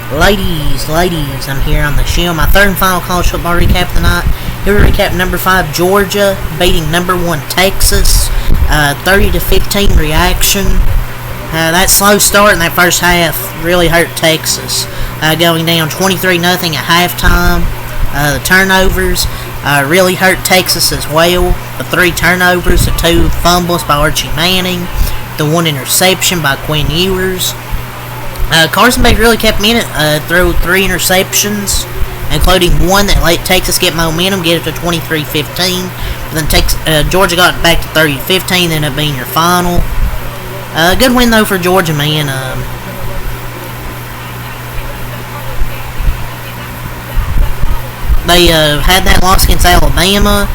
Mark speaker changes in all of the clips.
Speaker 1: Ladies, I'm here on the show. My third and final college football recap of the night. Here we recap number 5 Georgia beating number 1 Texas. 30-15 reaction. That slow start in that first half really hurt Texas. Going down 23-0 at halftime. The turnovers really hurt Texas as well. The 3 turnovers, the 2 fumbles by Archie Manning, the 1 interception by Quinn Ewers. Carson Beck really kept them in it, threw 3 interceptions, including 1 that let Texas get momentum, get it to 23-15. But then Georgia got back to 30-15, ended up being your final. Good win though for Georgia, man. They had that loss against Alabama,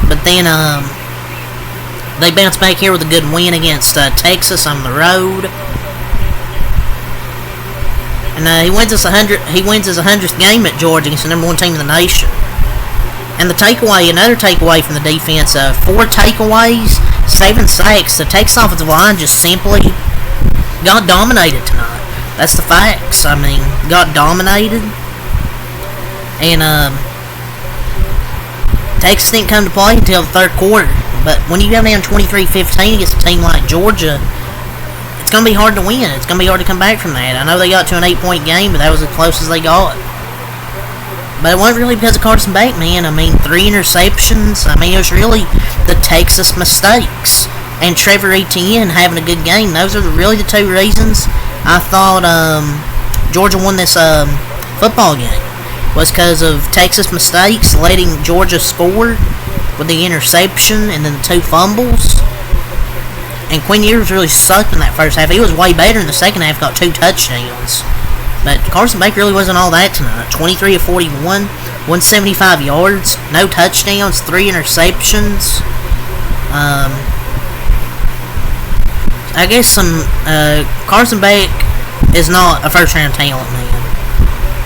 Speaker 1: but then they bounced back here with a good win against Texas on the road. And he wins his 100th game at Georgia against the number 1 team in the nation. And another takeaway from the defense, 4 takeaways, 7 sacks. The Texas offensive line just simply got dominated tonight. That's the facts. I mean, got dominated. And Texas didn't come to play until the third quarter. But when you go down 23-15 against a team like Georgia, it's going to be hard to win. It's going to be hard to come back from that. I know they got to an 8-point game, but that was as close as they got. But it wasn't really because of Carson Beck, man. I mean, 3 interceptions. I mean, it was really the Texas mistakes. And Trevor Etienne having a good game. Those are really the 2 reasons I thought Georgia won this football game. Was because of Texas mistakes, letting Georgia score with the interception and then the 2 fumbles. And Quinn Ewers really sucked in that first half. He was way better in the second half, got 2 touchdowns. But Carson Beck really wasn't all that tonight. 23 of 41, 175 yards, no touchdowns, 3 interceptions. I guess Carson Beck is not a first-round talent, man.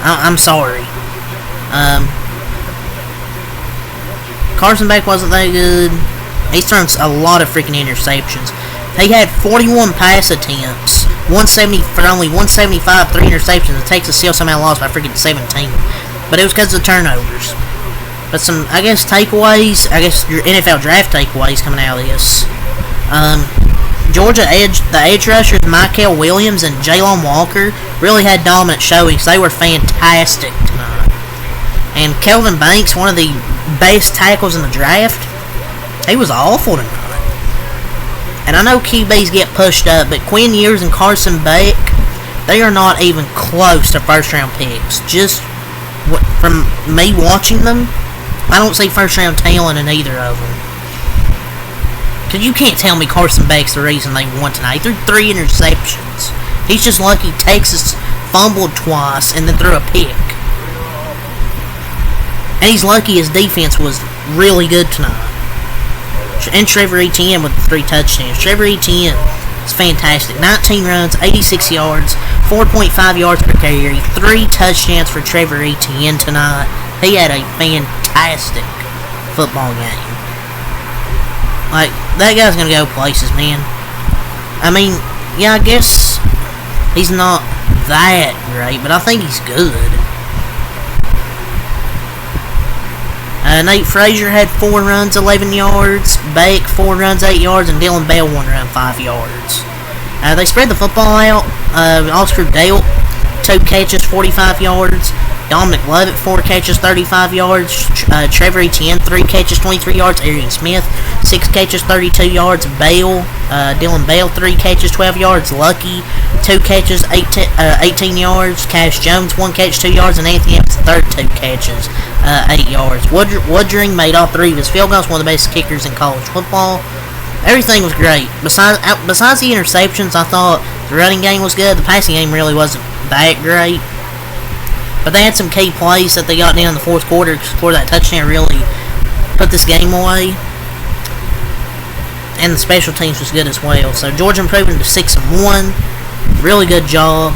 Speaker 1: I'm sorry. Carson Beck wasn't that good. He's thrown a lot of freaking interceptions. He had 41 pass attempts, 170 for only 175, 3 interceptions. The Texas still somehow lost by freaking 17. But it was because of the turnovers. But some, I guess, takeaways. I guess your NFL draft takeaways coming out of this. Georgia the edge rushers, Michael Williams and Jalen Walker, really had dominant showings. They were fantastic tonight. And Kelvin Banks, one of the best tackles in the draft, he was awful tonight. And I know QBs get pushed up, but Quinn Ewers and Carson Beck, they are not even close to first-round picks. Just from me watching them, I don't see first-round talent in either of them. Because you can't tell me Carson Beck's the reason they won tonight. He threw 3 interceptions. He's just lucky Texas fumbled twice and then threw a pick. And he's lucky his defense was really good tonight. And Trevor Etienne with the 3 touchdowns. Trevor Etienne is fantastic. 19 runs, 86 yards, 4.5 yards per carry, 3 touchdowns for Trevor Etienne tonight. He had a fantastic football game. Like, that guy's going to go places, man. I mean, yeah, I guess he's not that great, but I think he's good. Nate Frazier had 4 runs, 11 yards. Beck, 4 runs, 8 yards. And Dylan Bell, 1 run, 5 yards. They spread the football out. Oscar Dale, 2 catches, 45 yards. Dominic Lovett, 4 catches, 35 yards. Trevor Etienne, 3 catches, 23 yards. Arian Smith, 6 catches, 32 yards. Dylan Bell, 3 catches, 12 yards. Lucky, 2 catches, 18 yards. Cash Jones, 1 catch, 2 yards. And Anthony Evans, 2 catches, 8 yards. Woodring made all 3 of his field goals. One of the best kickers in college football. Everything was great. Besides the interceptions, I thought the running game was good. The passing game really wasn't that great. But they had some key plays that they got down in the fourth quarter before that touchdown really put this game away. And the special teams was good as well. So Georgia improving to 6-1. Really good job.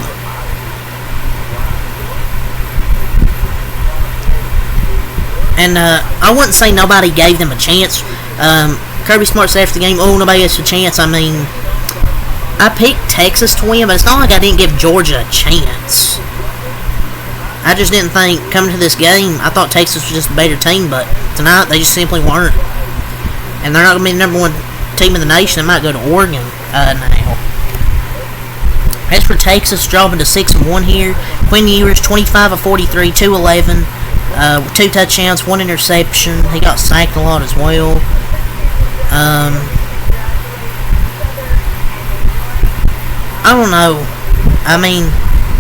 Speaker 1: And I wouldn't say nobody gave them a chance. Kirby Smart said after the game, oh, nobody gets a chance. I mean, I picked Texas to win, but it's not like I didn't give Georgia a chance. I just didn't think, coming to this game, I thought Texas was just a better team, but tonight they just simply weren't. And they're not going to be the number one team in the nation. They might go to Oregon now. As for Texas, dropping to 6-1 here. Quinn Ewers, 25 of 43, 211, 2 touchdowns, 1 interception. He got sacked a lot as well. I don't know. I mean,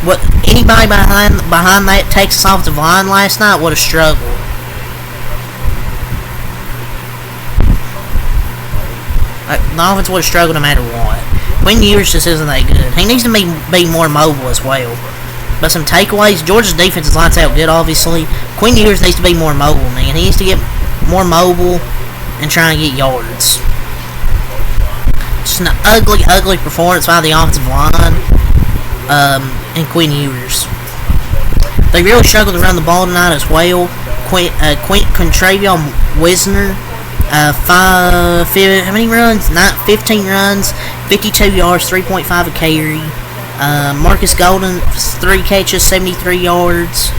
Speaker 1: what anybody behind that Texas offensive line last night would have struggled. The offense would have struggled no matter what. Quinn Ewers just isn't that good. He needs to be more mobile as well. But some takeaways, Georgia's defense is lights out good, obviously. Quinn Ewers needs to be more mobile, man. He needs to get more mobile and try and get yards. Just an ugly performance by the offensive line and Quinn Ewers. They really struggled to run the ball tonight as well. Contravion Wisner, how many runs? 15 runs, 52 yards, 3.5 a carry. Marcus Golden, 3 catches, 73 yards.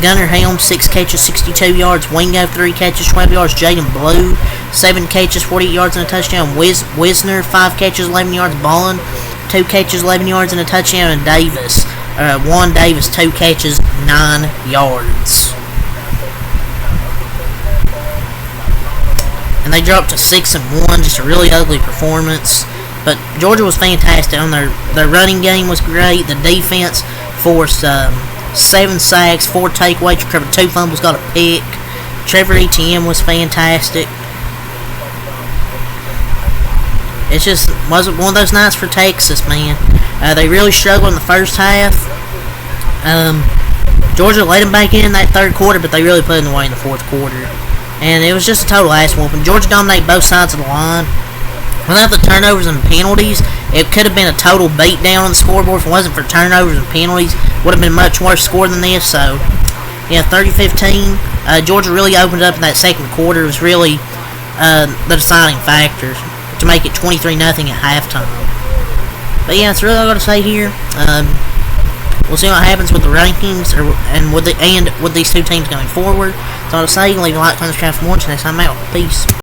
Speaker 1: Gunnar Helm, 6 catches, 62 yards. Wingo, 3 catches, 12 yards. Jaden Blue, 7 catches, 48 yards and a touchdown. Wisner, 5 catches, 11 yards. Ballin, 2 catches, 11 yards and a touchdown. And Davis, Juan Davis, 2 catches, 9 yards. And they dropped to 6-1, just a really ugly performance. But Georgia was fantastic. On their running game was great. The defense forced 7 sacks, 4 takeaways, recovered 2 fumbles, got a pick. Trevor Etienne was fantastic. It just wasn't one of those nights for Texas, man. They really struggled in the first half. Georgia let them back in that third quarter, but they really put them away in the fourth quarter. And it was just a total ass whooping. Georgia dominated both sides of the line. Without the turnovers and penalties, it could have been a total beatdown on the scoreboard. If it wasn't for turnovers and penalties, it would have been a much worse score than this. So, yeah, 30-15. Georgia really opened up in that second quarter. It was really the deciding factor to make it 23-0 at halftime. But yeah, that's really all I got to say here. We'll see what happens with the rankings and with these two teams going forward. That's all I say. You can leave a like, comment, subscribe for more. Until next time, I'm out. Peace.